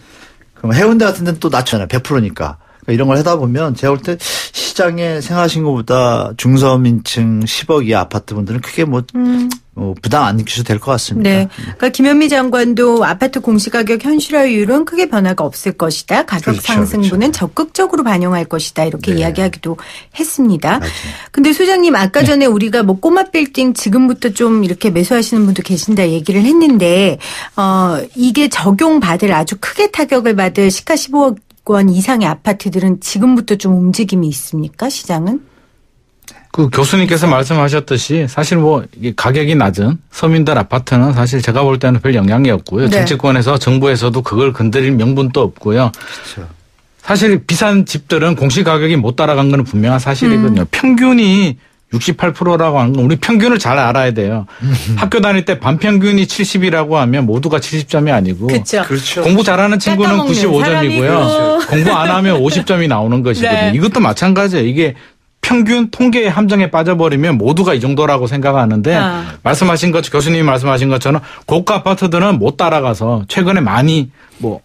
그럼 해운대 같은 데는 또 낮잖아요. 100%니까. 그러니까 이런 걸 하다 보면 제가 볼 때 시장에 생각하신 것보다 중서민층 10억 이하 아파트 분들은 크게 뭐 부담 안 느끼셔도 될 것 같습니다. 네. 그러니까 김현미 장관도 아파트 공시가격 현실화율은 크게 변화가 없을 것이다. 가격 그렇죠, 상승분은 그렇죠. 적극적으로 반영할 것이다. 이렇게 네. 이야기하기도 했습니다. 맞아요. 근데 소장님 아까 전에 우리가 뭐 꼬마 빌딩 지금부터 좀 이렇게 매수하시는 분도 계신다 얘기를 했는데 이게 적용받을 아주 크게 타격을 받을 시가 15억 원 이상의 아파트들은 지금부터 좀 움직임이 있습니까? 시장은? 그 교수님께서 말씀하셨듯이 사실 뭐 이게 가격이 낮은 서민들 아파트는 사실 제가 볼 때는 별 영향이 없고요. 네. 정치권에서 정부에서도 그걸 건드릴 명분도 없고요. 그렇죠. 사실 비싼 집들은 공시가격이 못 따라간 건 분명한 사실이거든요. 평균이 68%라고 하는 건 우리 평균을 잘 알아야 돼요. 학교 다닐 때 반평균이 70이라고 하면 모두가 70점이 아니고 그렇죠. 공부 잘하는 친구는 깎아먹는 95점이고요. 공부 안 하면 50점이 나오는 것이거든요. 네. 이것도 마찬가지예요. 이게 평균 통계의 함정에 빠져버리면 모두가 이 정도라고 생각하는데 말씀하신 것 교수님이 말씀하신 것처럼 고가 아파트들은 못 따라가서 최근에 많이 뭐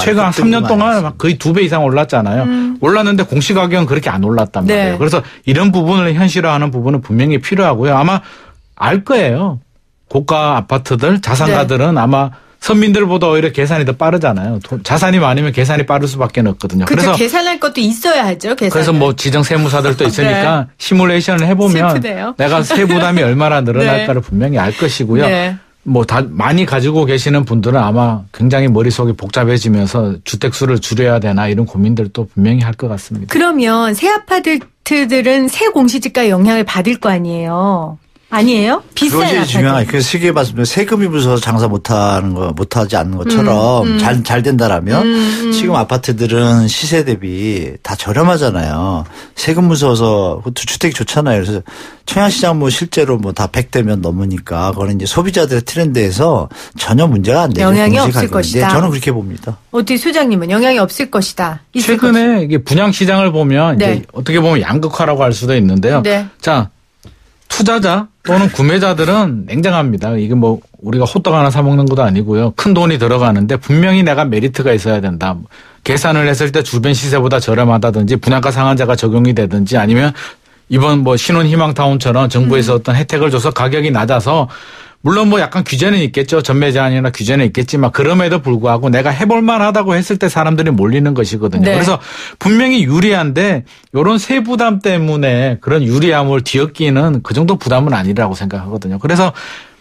최근 한 3년 동안 거의 2배 이상 올랐잖아요. 올랐는데 공시가격은 그렇게 안 올랐단 네. 말이에요. 그래서 이런 부분을 현실화하는 부분은 분명히 필요하고요. 아마 알 거예요. 고가 아파트들 자산가들은 아마 선민들보다 오히려 계산이 더 빠르잖아요. 자산이 많으면 계산이 빠를 수밖에 없거든요. 그래서 계산할 것도 있어야 하죠. 계산을. 그래서 뭐 지정 세무사들도 있으니까 네. 시뮬레이션을 해보면 슬프네요. 내가 세부담이 얼마나 늘어날까를 네. 분명히 알 것이고요. 네. 뭐 다 많이 가지고 계시는 분들은 아마 굉장히 머릿속이 복잡해지면서 주택수를 줄여야 되나 이런 고민들도 분명히 할 것 같습니다. 그러면 새 아파트들은 새 공시지가 영향을 받을 거 아니에요? 아니에요? 비싼 그것이 아파트. 중요한 그 시기에 봤을 때 세금이 무서워서 장사 못하지 않는 것처럼 잘 된다라면 지금 아파트들은 시세 대비 다 저렴하잖아요. 세금 무서워서 그것도 주택이 좋잖아요. 그래서 청약시장 뭐 실제로 뭐 다 100대면 넘으니까 그거는 이제 소비자들의 트렌드에서 전혀 문제가 안 되죠. 영향이 없을 것이다. 저는 그렇게 봅니다. 어떻게 소장님은 영향이 없을 것이다. 있을 최근에 이게 분양 시장을 보면 네. 이제 어떻게 보면 양극화라고 할 수도 있는데요. 네. 자, 투자자 또는 구매자들은 냉정합니다. 이게 뭐 우리가 호떡 하나 사 먹는 것도 아니고요. 큰 돈이 들어가는데 분명히 내가 메리트가 있어야 된다. 계산을 했을 때 주변 시세보다 저렴하다든지 분양가 상한제가 적용이 되든지 아니면 이번 뭐 신혼희망타운처럼 정부에서 어떤 혜택을 줘서 가격이 낮아서 물론 뭐 약간 규제는 있겠죠. 전매 제한이나 규제는 있겠지만 그럼에도 불구하고 내가 해볼 만하다고 했을 때 사람들이 몰리는 것이거든요. 네. 그래서 분명히 유리한데 이런 세부담 때문에 그런 유리함을 뒤엎기는 그 정도 부담은 아니라고 생각하거든요. 그래서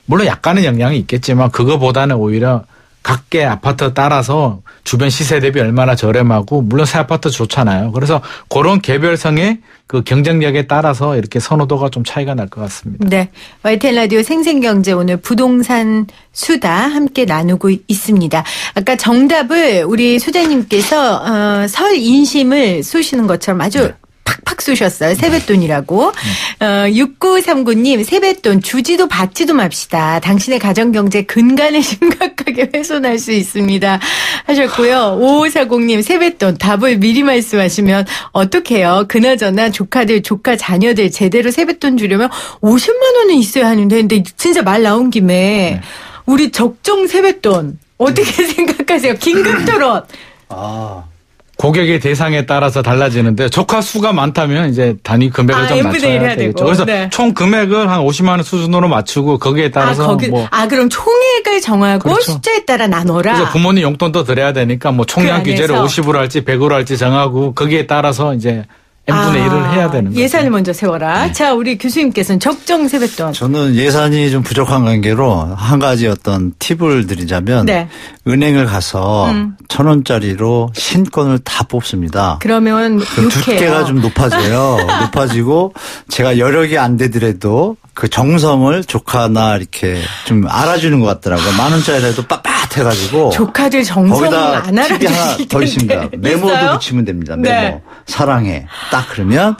물론 약간의 영향이 있겠지만 그거보다는 오히려 각계 아파트 따라서 주변 시세 대비 얼마나 저렴하고 물론 새 아파트 좋잖아요. 그래서 그런 개별성의 그 경쟁력에 따라서 이렇게 선호도가 좀 차이가 날 것 같습니다. 네. YTN 라디오 생생경제 오늘 부동산 수다 함께 나누고 있습니다. 아까 정답을 우리 소장님께서 설 인심을 쏘시는 것처럼 아주 팍팍 쏘셨어요. 세뱃돈이라고. 6939님 세뱃돈 주지도 받지도 맙시다. 당신의 가정경제 근간을 심각하게 훼손할 수 있습니다. 하셨고요. 5540님 세뱃돈 답을 미리 말씀하시면 어떡해요. 그나저나 조카들 조카 자녀들 제대로 세뱃돈 주려면 50만 원은 있어야 하는데 근데 진짜 말 나온 김에 우리 적정 세뱃돈 어떻게 생각하세요? 긴급토론. 고객의 대상에 따라서 달라지는데 조카 수가 많다면 이제 단위 금액을 좀 N분의 1 낮춰야 해야 되겠죠. 되고. 그래서 네. 총 금액을 한 50만 원 수준으로 맞추고 거기에 따라서 그럼 총액을 정하고 그렇죠. 숫자에 따라 나눠라. 그래서 부모님 용돈도 드려야 되니까 뭐 총량 그 규제를 안에서. 50으로 할지 100으로 할지 정하고 거기에 따라서 이제 N분의 1을 해야 되는 거죠. 예산을 먼저 세워라. 자, 우리 교수님께서는 적정 세뱃돈. 저는 예산이 좀 부족한 관계로 한 가지 어떤 팁을 드리자면 네. 은행을 가서 1,000원짜리로 신권을 다 뽑습니다. 그러면 그 두께가 좀 높아져요. 높아지고 제가 여력이 안 되더라도 그 정성을 조카나 이렇게 좀 알아주는 것 같더라고요. 10,000원짜리라도 빳빳해가지고. 조카들 정성을 거기다 안 팁이 하나 알아주실 더 있습니다. 텐데. 메모도 있어요? 붙이면 됩니다. 메모. 네. 사랑해. 딱 그러면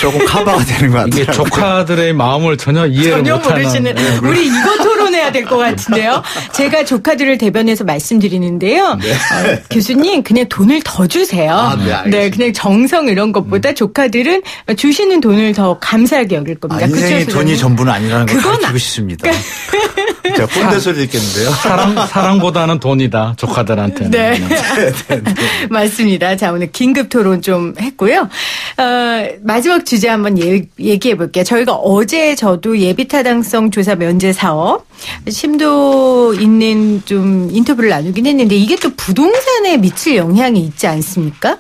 조금 커버가 되는 것 같아요. 이게 조카들의 마음을 전혀 이해를 전혀 못하는. 모르시는. 네. 우리 이거 토론해야 될 것 같은데요. 제가 조카들을 대변해서 말씀드리는데요. 교수님 그냥 돈을 더 주세요. 네, 알겠습니다. 네, 그냥 정성 이런 것보다 조카들은 주시는 돈을 더 감사하게 여길 겁니다. 인생의 그쵸, 돈이 소장님? 전부는 아니라는 걸 그건 가르치고 싶습니다. 제가 꼰대 소리 듣겠는데요. 사랑보다는 돈이다. 조카들한테는. 네. 맞습니다. 자, 오늘 긴급 토론 좀 했고요. 마지막 주제 한번 얘기해 볼게요. 저희가 어제 저도 예비타당성 조사 면제 사업 심도 있는 좀 인터뷰를 나누긴 했는데 이게 또 부동산에 미칠 영향이 있지 않습니까?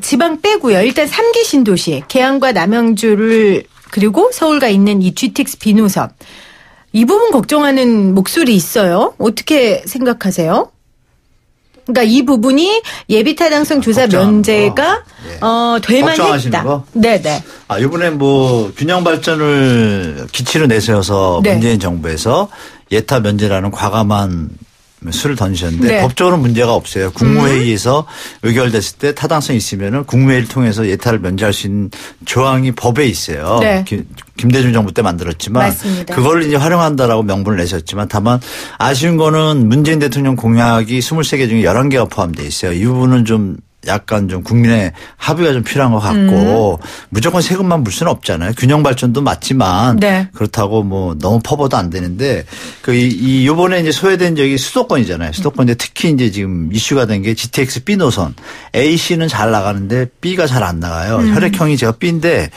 지방 빼고요. 일단 3기 신도시, 계양과 남양주를 그리고 서울과 있는 이 GTX 비노선. 이 부분 걱정하는 목소리 있어요. 어떻게 생각하세요? 그러니까 이 부분이 예비타당성 조사 면제가 될 만했다. 네네. 이번에 뭐 균형 발전을 기치로 내세워서 네. 문재인 정부에서 예타 면제라는 과감한 수를 던지셨는데 네. 법적으로 문제가 없어요. 국무회의에서 의결됐을 때 타당성이 있으면은 국무회의를 통해서 예타를 면제할 수 있는 조항이 법에 있어요. 네. 김대중 정부 때 만들었지만 맞습니다. 그걸 이제 활용한다라고 명분을 내셨지만 다만 아쉬운 거는 문재인 대통령 공약이 23개 중에 11개가 포함되어 있어요. 이 부분은 좀 약간 좀 국민의 합의가 좀 필요한 것 같고 무조건 세금만 물 수는 없잖아요. 균형 발전도 맞지만 네. 그렇다고 뭐 너무 퍼버도 안 되는데 요번에 이제 소외된 지역이 수도권이잖아요. 수도권인데 특히 이제 지금 이슈가 된 게 GTX B 노선. A씨는 잘 나가는데 B가 잘 안 나가요. 혈액형이 제가 B인데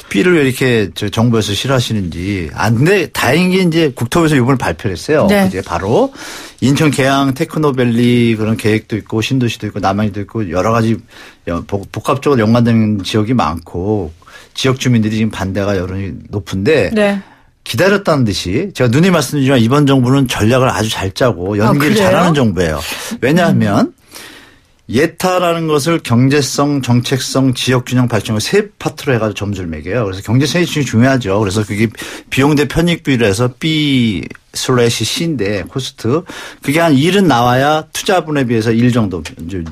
B를 왜 이렇게 정부에서 싫어하시는지. 근데 다행히 이제 국토부에서 이번에 발표를 했어요. 네. 이제 바로 인천 계양 테크노밸리 그런 계획도 있고 신도시도 있고 남양주도 있고 여러 가지 복합적으로 연관되는 지역이 많고 지역 주민들이 지금 반대가 여론이 높은데 네. 기다렸다는 듯이 제가 누누이 말씀드리지만 이번 정부는 전략을 아주 잘 짜고 연기를 잘하는 정부예요. 왜냐하면 예타라는 것을 경제성, 정책성, 지역균형 발전을 세 파트로 해가지고 점수를 매겨요. 그래서 경제성이 중요하죠. 그래서 그게 비용 대 편익 비율을 해서 B/C인데 코스트 그게 한 1은 나와야 투자분에 비해서 1 정도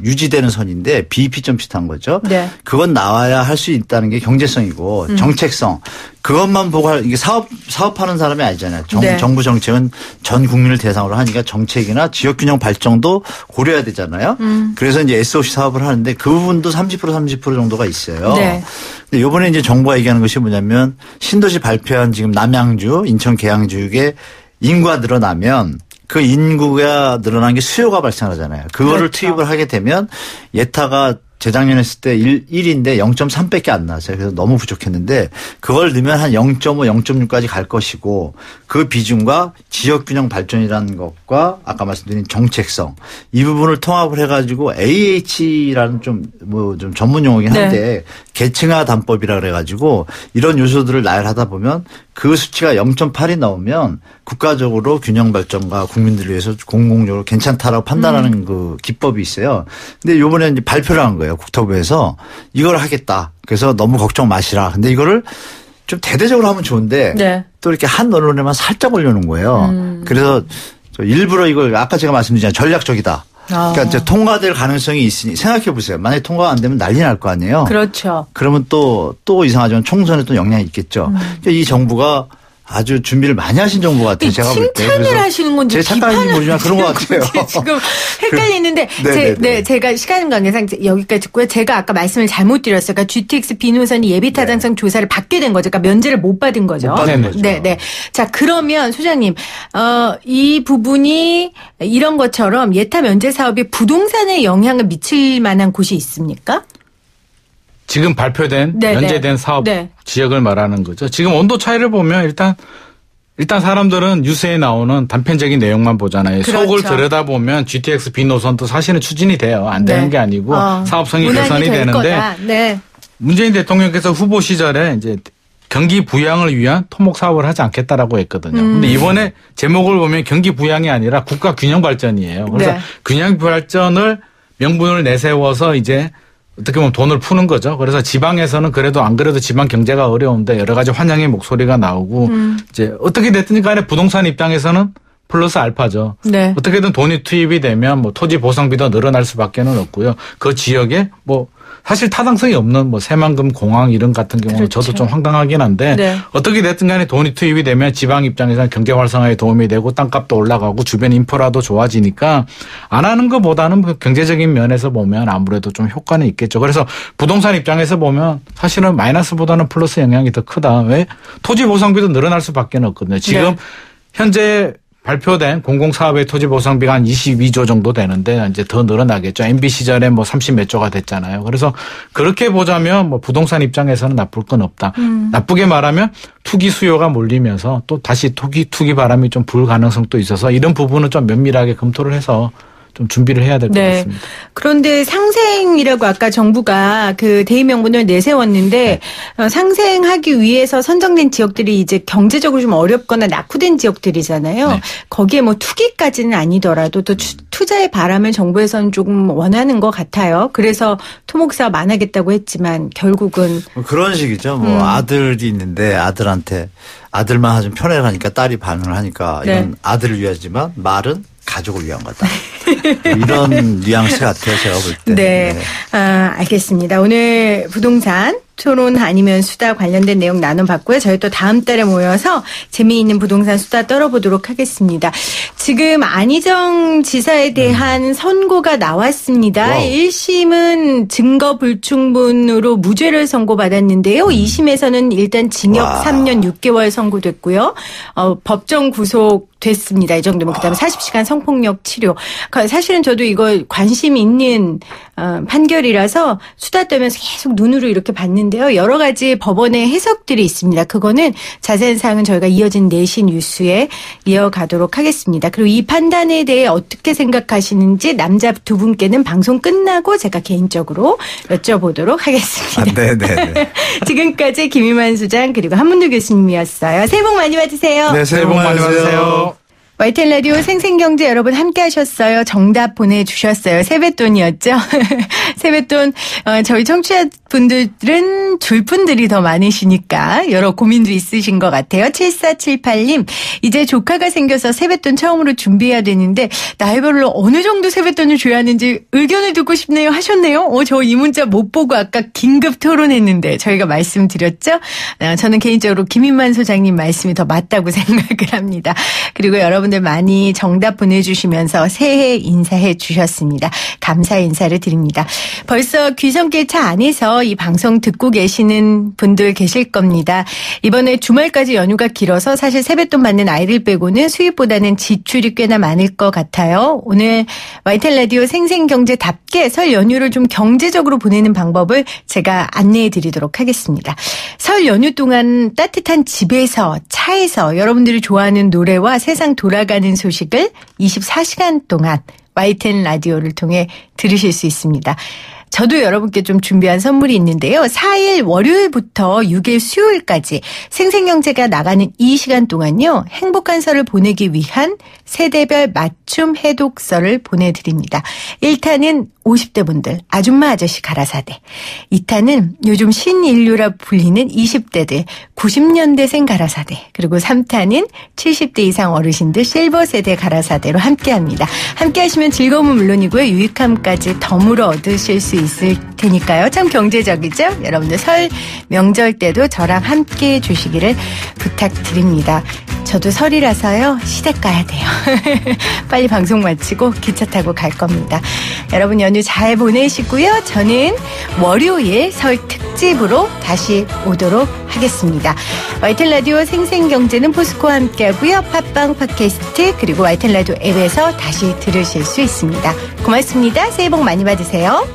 유지되는 선인데 BEP점 비슷한 거죠. 네. 그건 나와야 할 수 있다는 게 경제성이고 정책성. 그것만 보고 이게 사업하는 사람이 아니잖아요. 네. 정부 정책은 전 국민을 대상으로 하니까 정책이나 지역균형 발전도 고려해야 되잖아요. 그래서 이제 SOC 사업을 하는데 그 부분도 30% 정도가 있어요. 네. 근데 이번에 이제 정부가 얘기하는 것이 뭐냐면 신도시 발표한 지금 남양주, 인천 계양주에 인구가 늘어나면 그 인구가 늘어난 게 수요가 발생하잖아요. 그거를 그렇죠. 투입을 하게 되면 예타가 재작년에 했을 때 1인데 0.3밖에 안 나왔어요. 그래서 너무 부족했는데 그걸 넣으면 한 0.5, 0.6까지 갈 것이고 그 비중과 지역균형 발전이라는 것과 아까 말씀드린 정책성 이 부분을 통합을 해가지고 AH라는 좀 전문 용어긴 한데 네. 계층화 담법이라 그래가지고 이런 요소들을 나열하다 보면 그 수치가 0.8이 나오면 국가적으로 균형 발전과 국민들을 위해서 공공적으로 괜찮다라고 판단하는 그 기법이 있어요. 근데 요번에 이제 발표를 한 거예요. 국토부에서 이걸 하겠다. 그래서 너무 걱정 마시라. 근데 이거를 좀 대대적으로 하면 좋은데 네. 또 이렇게 한 언론에만 살짝 올려놓은 거예요. 그래서 저 일부러 이걸 아까 제가 말씀드렸잖아요. 전략적이다. 그러니까 이제 통과될 가능성이 있으니 생각해 보세요. 만약에 통과가 안 되면 난리 날 거 아니에요. 그렇죠. 그러면 또 이상하지만 총선에 또 영향이 있겠죠. 그러니까 이 정부가 아주 준비를 많이 하신 정부 같아요. 제가 볼 때. 칭찬을 하시는 건지 제 착각인지 모르지만 그런 것 같아요. 지금 헷갈리는데 제가 시간 관계상 여기까지 듣고요. 제가 아까 말씀을 잘못 드렸어요. 그러니까 GTX B 노선이 예비타당성 조사를 받게 된 거죠. 그러니까 면제를 못 받은 거죠. 못 받은 거죠. 네. 자, 그러면 소장님 이 부분이 이런 것처럼 예타 면제 사업이 부동산에 영향을 미칠 만한 곳이 있습니까? 지금 발표된 면제된 사업 지역을 말하는 거죠. 지금 온도 차이를 보면 일단 사람들은 뉴스에 나오는 단편적인 내용만 보잖아요. 그렇죠. 속을 들여다보면 GTX B 노선도 사실은 추진이 돼요. 안 되는 게 아니고 사업성이 개선이 되는데 문재인 대통령께서 후보 시절에 이제 경기 부양을 위한 토목 사업을 하지 않겠다라고 했거든요. 근데 이번에 제목을 보면 경기 부양이 아니라 국가 균형 발전이에요. 그래서 균형 발전을 명분을 내세워서 이제 어떻게 보면 돈을 푸는 거죠. 그래서 지방에서는 그래도 안 그래도 지방 경제가 어려운데 여러 가지 환영의 목소리가 나오고 이제 어떻게 됐든 간에 부동산 입장에서는 플러스 알파죠. 네. 어떻게든 돈이 투입이 되면 뭐 토지 보상비도 늘어날 수밖에는 없고요. 그 지역에 뭐 사실 타당성이 없는 뭐 새만금 공항 이런 같은 경우는 저도 좀 황당하긴 한데 어떻게 됐든 간에 돈이 투입이 되면 지방 입장에서는 경제 활성화에 도움이 되고 땅값도 올라가고 주변 인프라도 좋아지니까 안 하는 것보다는 경제적인 면에서 보면 아무래도 좀 효과는 있겠죠. 그래서 부동산 입장에서 보면 사실은 마이너스보다는 플러스 영향이 더 크다. 왜? 토지 보상비도 늘어날 수밖에 없거든요. 지금 현재 발표된 공공사업의 토지보상비가 한 22조 정도 되는데 이제 더 늘어나겠죠. MB 시절에 뭐 30몇 조가 됐잖아요. 그래서 그렇게 보자면 뭐 부동산 입장에서는 나쁠 건 없다. 나쁘게 말하면 투기 수요가 몰리면서 또 다시 투기 바람이 좀 불 가능성도 있어서 이런 부분은 좀 면밀하게 검토를 해서 좀 준비를 해야 될 것 같습니다. 그런데 상생이라고 아까 정부가 그 대의 명분을 내세웠는데 상생하기 위해서 선정된 지역들이 이제 경제적으로 좀 어렵거나 낙후된 지역들이잖아요. 네. 거기에 뭐 투기까지는 아니더라도 또 투자의 바람을 정부에서는 조금 원하는 것 같아요. 그래서 토목사업 안 하겠다고 했지만 결국은 그런 식이죠. 뭐 아들이 있는데 아들한테 아들만 하면 편해하니까 딸이 반응을 하니까 이건 아들을 위하지만 말은 가족을 위한 거다. 이런 뉘앙스 같아요. 제가 볼 때. 네. 알겠습니다. 오늘 부동산 토론 아니면 수다 관련된 내용 나눠봤고요. 저희 또 다음 달에 모여서 재미있는 부동산 수다 떨어보도록 하겠습니다. 지금 안희정 지사에 대한 선고가 나왔습니다. 와우. 1심은 증거 불충분으로 무죄를 선고받았는데요. 2심에서는 일단 징역 와. 3년 6개월 선고됐고요. 법정 구속 됐습니다. 이 정도면. 그다음에 40시간 성폭력 치료. 사실은 저도 이거 관심 있는 판결이라서 수다 떨면서 계속 눈으로 이렇게 봤는데요. 여러 가지 법원의 해석들이 있습니다. 그거는 자세한 사항은 저희가 이어진 4시 뉴스에 이어가도록 하겠습니다. 그리고 이 판단에 대해 어떻게 생각하시는지 남자 두 분께는 방송 끝나고 제가 개인적으로 여쭤보도록 하겠습니다. 네네네. 지금까지 김희만 수장 그리고 한문도 교수님이었어요. 새해 복 많이 받으세요. 네, 새해 복 많이 받으세요. YTN 라디오 생생경제 여러분 함께 하셨어요. 정답 보내주셨어요. 세뱃돈이었죠. 세뱃돈 저희 청취자분들은 줄 분들이 더 많으시니까 여러 고민도 있으신 것 같아요. 7478님 이제 조카가 생겨서 세뱃돈 처음으로 준비해야 되는데 나이별로 어느 정도 세뱃돈을 줘야 하는지 의견을 듣고 싶네요 하셨네요. 저 이 문자 못 보고 아까 긴급 토론했는데 저희가 말씀드렸죠. 저는 개인적으로 김인만 소장님 말씀이 더 맞다고 생각을 합니다. 그리고 여러분 들 많이 정답 보내주시면서 새해 인사해 주셨습니다. 감사 인사를 드립니다. 벌써 귀성길 차 안에서 이 방송 듣고 계시는 분들 계실 겁니다. 이번에 주말까지 연휴가 길어서 사실 세뱃돈 받는 아이들 빼고는 수입보다는 지출이 꽤나 많을 것 같아요. 오늘 YTN 라디오 생생경제답게 설 연휴를 좀 경제적으로 보내는 방법을 제가 안내해 드리도록 하겠습니다. 설 연휴 동안 따뜻한 집에서 차에서 여러분들이 좋아하는 노래와 세상 돌아가는 소식을 24시간 동안 YTN 라디오를 통해 들으실 수 있습니다. 저도 여러분께 좀 준비한 선물이 있는데요. 4일 월요일부터 6일 수요일까지 생생경제가 나가는 이 시간 동안요. 행복한 설을 보내기 위한 세대별 맞춤 해독설을 보내드립니다. 1탄은 50대 분들, 아줌마 아저씨 가라사대. 2탄은 요즘 신인류라 불리는 20대들, 90년대생 가라사대. 그리고 3탄은 70대 이상 어르신들 실버 세대 가라사대로 함께합니다. 함께하시면 즐거움은 물론이고요. 유익함까지 덤으로 얻으실 수 있을 테니까요. 참 경제적이죠? 여러분들 설 명절 때도 저랑 함께해 주시기를 부탁드립니다. 저도 설이라서요. 시댁 가야 돼요. 빨리 방송 마치고 기차 타고 갈 겁니다. 여러분 연휴 잘 보내시고요. 저는 월요일 설 특집으로 다시 오도록 하겠습니다. YTN 라디오 생생경제는 포스코와 함께하고요. 팟빵 팟캐스트 그리고 YTN 라디오 앱에서 다시 들으실 수 있습니다. 고맙습니다. 새해 복 많이 받으세요.